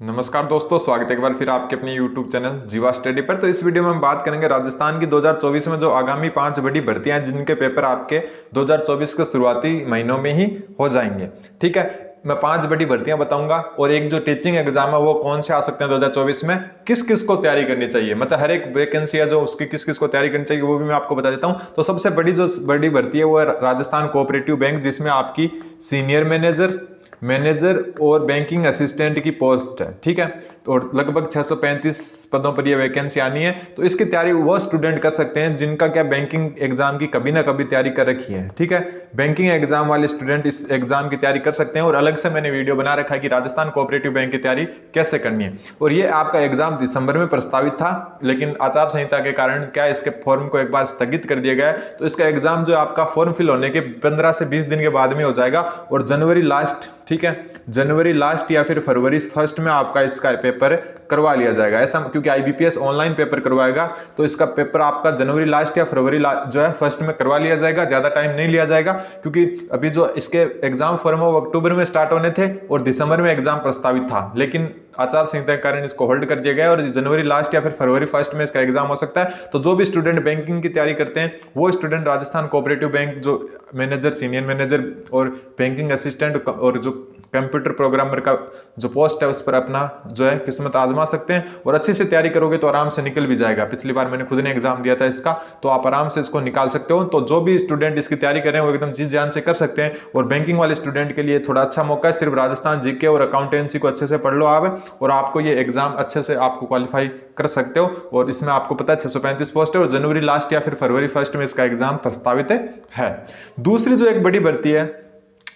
नमस्कार दोस्तों, स्वागत है एक बार फिर आपके अपने YouTube चैनल जीवा स्टडी पर। तो इस वीडियो में हम बात करेंगे राजस्थान की 2024 में जो आगामी 5 बड़ी भर्तियां हैं जिनके पेपर आपके 2024 के शुरुआती महीनों में ही हो जाएंगे। ठीक है, मैं 5 बड़ी भर्तियां बताऊंगा और एक जो टीचिंग एग्जाम है वो कौन से आ सकते हैं 2024 में, किस किस को तैयारी करनी चाहिए, मतलब हर एक वैकेंसी है जो उसकी किस किस को तैयारी करनी चाहिए वो भी मैं आपको बता देता हूं। तो सबसे बड़ी भर्ती है वो है राजस्थान कोऑपरेटिव बैंक, जिसमें आपकी सीनियर मैनेजर और बैंकिंग असिस्टेंट की पोस्ट है। ठीक है, तो लगभग 635 पदों पर यह वैकेंसी आनी है। तो इसकी तैयारी वो स्टूडेंट कर सकते हैं जिनका क्या बैंकिंग एग्जाम की कभी ना कभी तैयारी कर रखी है। ठीक है, बैंकिंग एग्जाम वाले स्टूडेंट इस एग्जाम की तैयारी कर सकते हैं और अलग से मैंने वीडियो बना रखा है कि राजस्थान कोऑपरेटिव बैंक की तैयारी कैसे करनी है। और ये आपका एग्जाम दिसंबर में प्रस्तावित था, लेकिन आचार संहिता के कारण क्या इसके फॉर्म को एक बार स्थगित कर दिया गया है। तो इसका एग्जाम जो आपका फॉर्म फिल होने के 15 से 20 दिन के बाद में हो जाएगा और जनवरी लास्ट, ठीक है, जनवरी लास्ट या फिर फरवरी फर्स्ट में आपका इसका पेपर करवा लिया जाएगा। ऐसा क्योंकि आईबीपीएस ऑनलाइन पेपर करवाएगा, तो इसका पेपर आपका जनवरी लास्ट या फरवरी जो है फर्स्ट में करवा लिया जाएगा। ज्यादा टाइम नहीं लिया जाएगा क्योंकि अभी जो इसके एग्जाम फॉर्म वो अक्टूबर में स्टार्ट होने थे और दिसंबर में एग्जाम प्रस्तावित था, लेकिन आचार संहिता के कारण इसको होल्ड कर दिया गया और जनवरी लास्ट या फिर फरवरी फर्स्ट में इसका एग्जाम हो सकता है। तो जो भी स्टूडेंट बैंकिंग की तैयारी करते हैं वो स्टूडेंट राजस्थान कोऑपरेटिव बैंक जो मैनेजर, सीनियर मैनेजर और बैंकिंग असिस्टेंट और जो कंप्यूटर प्रोग्रामर का जो पोस्ट है उस पर अपना जो है किस्मत आजमा सकते हैं और अच्छे से तैयारी करोगे तो आराम से निकल भी जाएगा। पिछली बार मैंने खुद ने एग्जाम दिया था इसका, तो आप आराम से इसको निकाल सकते हो। तो जो भी स्टूडेंट इसकी तैयारी कर रहे हैं वो एकदम जी जान से कर सकते हैं। और बैंकिंग वाले स्टूडेंट के लिए थोड़ा अच्छा मौका है, सिर्फ राजस्थान जीके और अकाउंटेंसी को अच्छे से पढ़ लो आप और आपको ये एग्जाम अच्छे से आपको क्वालिफाई कर सकते हो। और इसमें आपको पता है 635 पोस्ट है और जनवरी लास्ट या फिर फरवरी फर्स्ट में इसका एग्जाम प्रस्तावित है। दूसरी जो एक बड़ी भर्ती है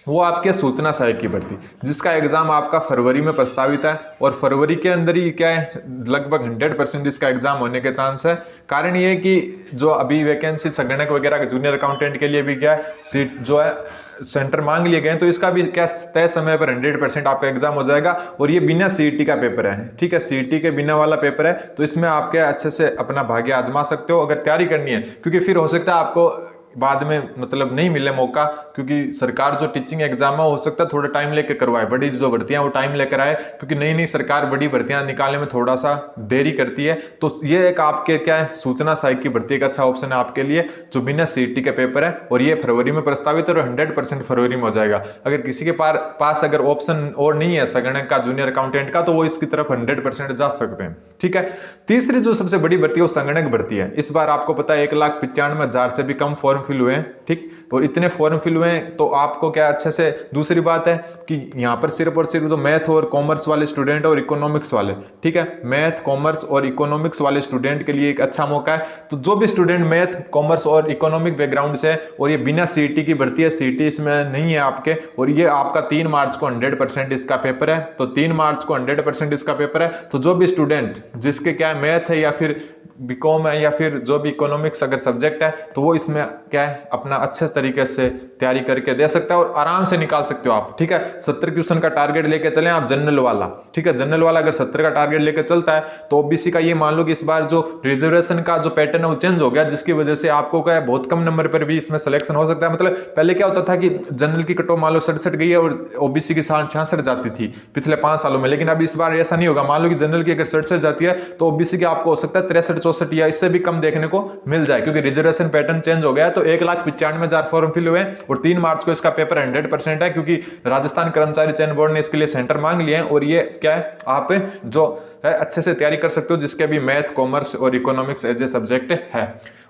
वो आपके सूचना सहायक की भर्ती, जिसका एग्जाम आपका फरवरी में प्रस्तावित है और फरवरी के अंदर ही क्या है लगभग 100% इसका एग्जाम होने के चांस है। कारण ये है कि जो अभी वैकेंसी संगणक वगैरह जूनियर अकाउंटेंट के लिए भी क्या है सीट जो है सेंटर मांग लिए गए हैं, तो इसका भी क्या तय समय पर 100% आपका एग्जाम हो जाएगा और ये बिना सीईटी का पेपर है। ठीक है, सीईटी के बिना वाला पेपर है, तो इसमें आप क्या अच्छे से अपना भाग्य आजमा सकते हो अगर तैयारी करनी है, क्योंकि फिर हो सकता है आपको बाद में मतलब नहीं मिले मौका, क्योंकि सरकार जो टीचिंग एग्जाम है हो सकता है थोड़ा टाइम लेकर करवाए, बड़ी जो भर्तियां वो टाइम लेकर आए, क्योंकि नई नई सरकार बड़ी भर्तियां निकालने में थोड़ा सा देरी करती है। तो ये एक आपके क्या है सूचना सहायक की भर्ती एक अच्छा ऑप्शन है आपके लिए जो बिना सीईटी के पेपर है और ये फरवरी में प्रस्तावित है और 100% फरवरी में हो जाएगा। अगर किसी के पास अगर ऑप्शन और नहीं है संगणक का, जूनियर अकाउंटेंट का, तो वो इसकी तरफ 100% जा सकते हैं। ठीक है, तीसरी जो सबसे बड़ी भर्ती है वो संगणक भर्ती है। इस बार आपको पता है 1,95,000 से भी कम फॉर्म फिल हुए हैं। ठीक, और इतने फॉर्म फिल हुए हैं तो आपको क्या अच्छे से, दूसरी बात है कि यहाँ पर सिर्फ और सिर्फ जो मैथ और कॉमर्स वाले स्टूडेंट और इकोनॉमिक्स वाले, ठीक है, मैथ कॉमर्स और इकोनॉमिक्स वाले स्टूडेंट के लिए एक अच्छा मौका है। तो जो भी स्टूडेंट मैथ कॉमर्स और इकोनॉमिक बैकग्राउंड से है और ये बिना सीईटी की भर्ती है, सीईटी इसमें नहीं है आपके, और ये आपका 3 मार्च को 100% इसका पेपर है। तो 3 मार्च को 100% इसका पेपर है। तो जो भी स्टूडेंट जिसके क्या मैथ है या फिर बीकॉम है या फिर जो भी इकोनॉमिक्स अगर सब्जेक्ट है तो वो इसमें क्या है अपना अच्छे तरीके से तैयारी करके दे सकता है और आराम से निकाल सकते हो आप। ठीक है, 70 क्वेश्चन का टारगेट लेके चले आप जनरल वाला। ठीक है, जनरल वाला अगर 70 का टारगेट लेके चलता है तो ओबीसी का ये मान लो कि इस बार जो रिजर्वेशन का जो पैटर्न है वो चेंज हो गया, जिसकी वजह से आपको क्या है बहुत कम नंबर पर भी इसमें सिलेक्शन हो सकता है। मतलब पहले क्या होता था कि जनरल की कट ऑफ मान लो 67 गई है और ओबीसी की 66 जाती थी पिछले 5 सालों में, लेकिन अब इस बार ऐसा नहीं होगा। मान लो कि जनरल की अगर 67 जाती है तो ओबीसी की आपको हो सकता है 63-64 या इससे भी कम देखने को मिल जाए, क्योंकि रिजर्वेशन पैटर्न चेंज हो गया। तो 1,95,000 फॉर्म फिल हुए और 3 मार्च को इसका पेपर 100% है, क्योंकि राजस्थान कर्मचारी चयन बोर्ड ने इसके लिए सेंटर मांग लिए हैं। और ये क्या है आप जो है अच्छे से तैयारी कर सकते हो जिसके भी मैथ कॉमर्स और इकोनॉमिक्स एज ए सब्जेक्ट है।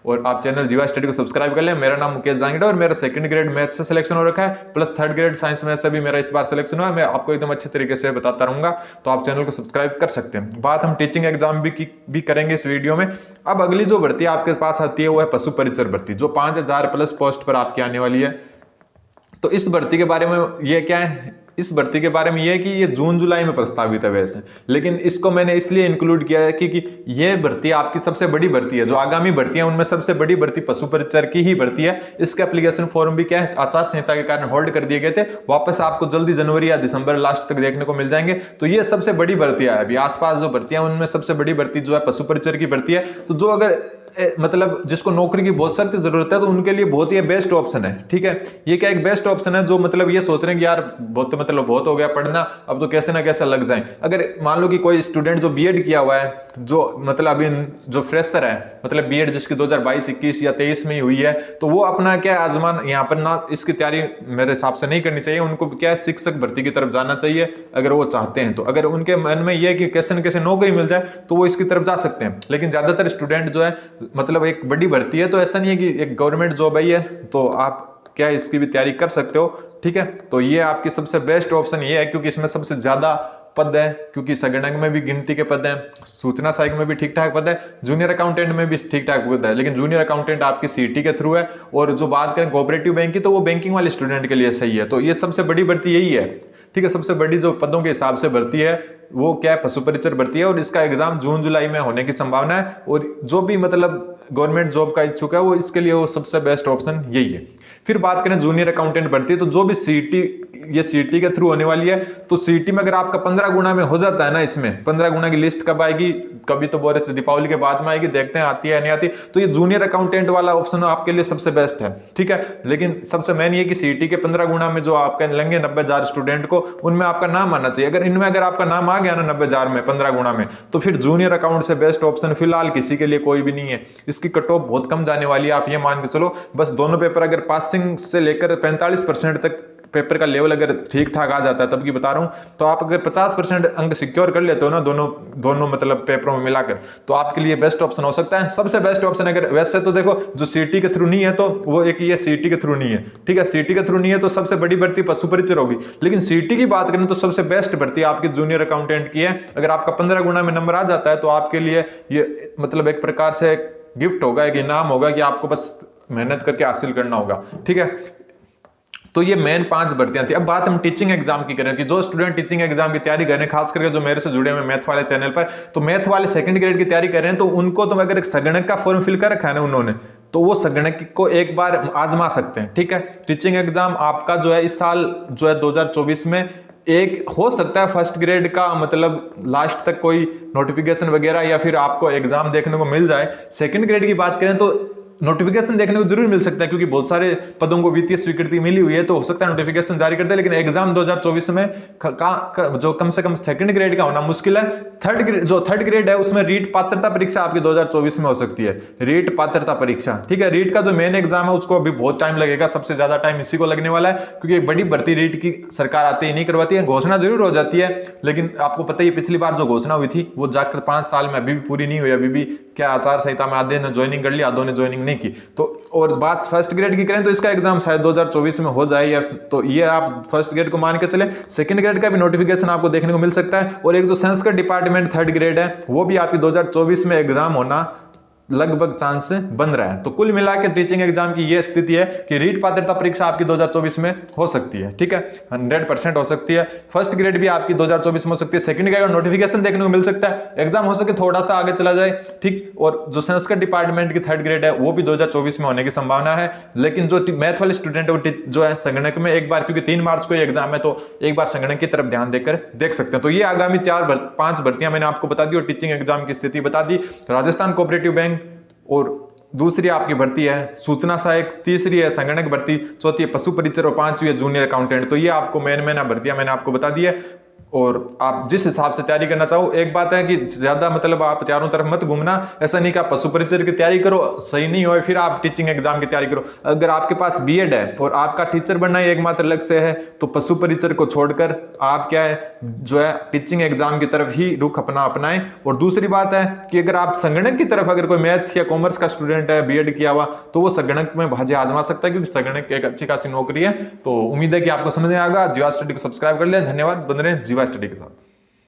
और आप चैनल जीवा स्टडी को सब्सक्राइब कर लें। मेरा नाम मुकेश जांगड़ा और मेरा 2nd ग्रेड मैथ से सिलेक्शन हो रखा है, plus 3rd grade science math से भी मेरा इस बार सिलेक्शन हुआ है। मैं आपको एकदम अच्छे तरीके से बताता रहूंगा, तो आप चैनल को सब्सक्राइब कर सकते हैं। बात हम टीचिंग एग्जाम भी करेंगे इस वीडियो में। अब अगली जो भर्ती आपके पास आती है वो है पशु परिचर भर्ती, जो 5,000 प्लस पोस्ट पर आपकी आने वाली है। तो इस भर्ती के बारे में ये क्या है, इस भर्ती के बारे में यह है कि ये जून जुलाई में प्रस्तावित है वैसे, लेकिन इसको मैंने इसलिए इंक्लूड किया है क्योंकि ये भर्ती आपकी सबसे बड़ी भर्ती है। जो आगामी भर्तियां उनमें सबसे बड़ी भर्ती पशु परिचर की ही भर्ती है। इसके एप्लीकेशन फॉर्म भी क्या है आचार संहिता के कारण होल्ड कर दिए गए थे, वापस आपको जल्दी जनवरी या दिसंबर लास्ट तक देखने को मिल जाएंगे। तो ये सबसे बड़ी भर्ती है। अभी आसपास जो भर्तियां उनमें सबसे बड़ी भर्ती जो है पशु परिचर की भर्ती है। तो जो अगर मतलब जिसको नौकरी की बहुत सख्त जरूरत है तो उनके लिए बहुत ही बेस्ट ऑप्शन है। ठीक है, ये क्या एक बेस्ट ऑप्शन है, जो मतलब ये सोच रहे हैं कि यार बहुत मतलब बहुत हो गया पढ़ना, अब तो कैसे ना कैसे लग जाए। अगर मान लो कि कोई स्टूडेंट जो बीएड किया हुआ है, जो मतलब अभी जो फ्रेशर है, मतलब बीएड जिसकी 2022, 21 या 23 में ही हुई है, तो वो अपना क्या आजमान यहाँ पर ना इसकी तैयारी मेरे हिसाब से नहीं करनी चाहिए। उनको क्या है, शिक्षक भर्ती की तरफ जाना चाहिए अगर वो चाहते हैं तो। अगर उनके मन में ये है कि कैसे न कैसे नौकरी मिल जाए तो वो इसकी तरफ जा सकते हैं। लेकिन ज्यादातर स्टूडेंट जो है, मतलब एक बड़ी भर्ती है तो ऐसा नहीं है कि एक गवर्नमेंट जॉब है तो आप क्या इसकी भी तैयारी कर सकते हो। ठीक है, तो ये आपकी सबसे बेस्ट ऑप्शन ये है, क्योंकि इसमें सबसे ज्यादा पद है, क्योंकि संगणक में भी गिनती के पद हैं, सूचना सहायक में भी ठीक ठाक पद है, जूनियर अकाउंटेंट में भी ठीक ठाक पद है। लेकिन जूनियर अकाउंटेंट आपकी सीईटी के थ्रू है। और जो बात करें कोऑपरेटिव बैंक की, तो वो बैंकिंग वाले स्टूडेंट के लिए सही है। तो ये सबसे बड़ी भर्ती यही है। ठीक है, सबसे बड़ी जो पदों के हिसाब से भर्ती है वो क्या है, पशु परिचर भर्ती है, और इसका एग्जाम जून जुलाई में होने की संभावना है। और जो भी मतलब गवर्नमेंट जॉब का इच्छुक है वो इसके लिए वो सबसे बेस्ट ऑप्शन यही है। फिर बात करें जूनियर अकाउंटेंट भर्ती, तो जो भी सीईटी, ये सीईटी के थ्रू होने वाली है, तो सीईटी में अगर आपका 15 गुना में हो जाता है ना, इसमें 15 गुना की लिस्ट कब आएगी, कभी तो बोल रहे थे दीपावली के बाद में आएगी, देखते हैं आती है नहीं आती। तो ये जूनियर अकाउंटेंट वाला ऑप्शन आपके लिए सबसे बेस्ट है। ठीक है, लेकिन सबसे मेन ये कि सीईटी के 15 गुना में जो आपके लेंगे 90,000 स्टूडेंट को, उनमें आपका नाम आना चाहिए। अगर इनमें अगर आपका नाम आ गया ना 90,000 में 15 गुना में, तो फिर जूनियर अकाउंट से बेस्ट ऑप्शन फिलहाल किसी के लिए कोई भी नहीं है। इसकी कट ऑफ बहुत कम जाने वाली है, आप ये मान के चलो। बस दोनों पेपर अगर पासिंग से लेकर 45% तक पेपर का लेवल अगर ठीक ठाक आ जाता है, तब की बता रहा हूं, तो आप अगर 50% अंक सिक्योर कर लेते हो ना दोनों मतलब पेपरों में मिलाकर, तो आपके लिए बेस्ट ऑप्शन हो सकता है। सबसे बेस्ट ऑप्शन अगर वैसे तो देखो, जो सीईटी के थ्रू नहीं है तो वो एक ये सीईटी के थ्रू नहीं है। ठीक है, सीईटी के थ्रू नहीं है तो सबसे बड़ी भर्ती पशु परिचर होगी। लेकिन सीईटी की बात करें तो सबसे बेस्ट भर्ती आपकी जूनियर अकाउंटेंट की है। अगर आपका 15 गुना में नंबर आ जाता है तो आपके लिए ये मतलब एक प्रकार से गिफ्ट होगा, एक इनाम होगा कि आपको बस मेहनत करके हासिल करना होगा। ठीक है, तो ये मेन 5 भर्तियां थी। अब बात हम टीचिंग एग्जाम की करें कि जो स्टूडेंट टीचिंग एग्जाम की तैयारी कर रहे हैं, खास करके जो मेरे से जुड़े हुए मैथ वाले चैनल पर, तो मैथ वाले सेकंड ग्रेड की तैयारी कर रहे हैं, तो उनको तो अगर एक संगणक का फॉर्म फिल कर रखा है ना उन्होंने, तो वो संगणक को एक बार आजमा सकते हैं। ठीक है, टीचिंग एग्जाम आपका जो है इस साल जो है 2024 में एक हो सकता है फर्स्ट ग्रेड का मतलब लास्ट तक कोई नोटिफिकेशन वगैरह या फिर आपको एग्जाम देखने को मिल जाए। सेकंड ग्रेड की बात करें तो नोटिफिकेशन देखने को जरूर मिल सकता है, क्योंकि बहुत सारे पदों को वित्तीय स्वीकृति मिली हुई है, तो हो सकता है नोटिफिकेशन जारी कर दे। लेकिन एग्जाम 2024 में जो कम से कम सेकंड ग्रेड का होना मुश्किल है। थर्ड ग्रेड है उसमें रीट पात्रता परीक्षा आपकी 2024 में हो सकती है, रीट पात्रता परीक्षा। ठीक है, रीट का जो मेन एग्जाम है उसको अभी बहुत टाइम लगेगा, सबसे ज्यादा टाइम इसी को लगने वाला है, क्योंकि एक बड़ी भर्ती रीट की सरकार आते ही नहीं करवाती है। घोषणा जरूर हो जाती है, लेकिन आपको पता ही पिछली बार जो घोषणा हुई थी वो जाकर 5 साल में अभी भी पूरी नहीं हुई। अभी भी क्या आचार संहिता में आधे ने ज्वाइनिंग कर लिया, आधों ने ज्वाइनिंग नहीं की। तो और बात फर्स्ट ग्रेड की करें तो इसका एग्जाम शायद 2024 में हो जाए, या तो ये आप फर्स्ट ग्रेड को मान के चले। सेकंड ग्रेड का भी नोटिफिकेशन आपको देखने को मिल सकता है। और एक जो संस्कृत डिपार्टमेंट थर्ड ग्रेड है वो भी आपकी 2024 में एग्जाम होना लगभग चांस बन रहा है। तो कुल मिलाकर टीचिंग एग्जाम की यह स्थिति है कि रीट पात्रता परीक्षा आपकी 2024 में हो सकती है। ठीक है, 100% हो सकती है। फर्स्ट ग्रेड भी आपकी 2024 में हो सकती है। सेकंड ग्रेड का नोटिफिकेशन देखने को मिल सकता है, एग्जाम हो सके थोड़ा सा आगे चला जाए। ठीक, और जो संस्कृत डिपार्टमेंट की थर्ड ग्रेड है वो भी 2024 में होने की संभावना है। लेकिन जो मैथ वाले स्टूडेंट है जो है संगणक में एक बार, क्योंकि 3 मार्च को एग्जाम है, तो एक बार संगणक की तरफ ध्यान देकर देख सकते हैं। तो ये आगामी 5 भर्तियां मैंने आपको बता दी और टीचिंग एग्जाम की स्थिति बता दी। राजस्थान कोऑपरेटिव बैंक, और दूसरी आपकी भर्ती है सूचना सहायक, तीसरी है संगणक भर्ती, चौथी है पशु परिचर और 5वीं है जूनियर अकाउंटेंट। तो ये आपको मेन भर्तियां मैंने आपको बता दी है। और आप जिस हिसाब से तैयारी करना चाहो, एक बात है कि ज्यादा मतलब आप चारों तरफ मत घूमना। ऐसा नहीं कि आप पशु परिचर की तैयारी करो, सही नहीं हो फिर आप टीचिंग एग्जाम की तैयारी करो। अगर आपके पास बीएड है और आपका टीचर बनना ही एकमात्र लक्ष्य है, तो पशु परिचर को छोड़कर आप क्या है जो है टीचिंग एग्जाम की तरफ ही रुख अपनाएं। और दूसरी बात है कि अगर आप संगणक की तरफ, अगर कोई मैथ या कॉमर्स का स्टूडेंट है बीएड किया हुआ, तो वो संगणक में बाजी आजमा सकता है, क्योंकि संगणक एक अच्छी खासी नौकरी है। तो उम्मीद है कि आपको समझ में आएगा। जीवा स्टडी को सब्सक्राइब कर लें। धन्यवाद, बन रहे जीवा स्टडी के साथ।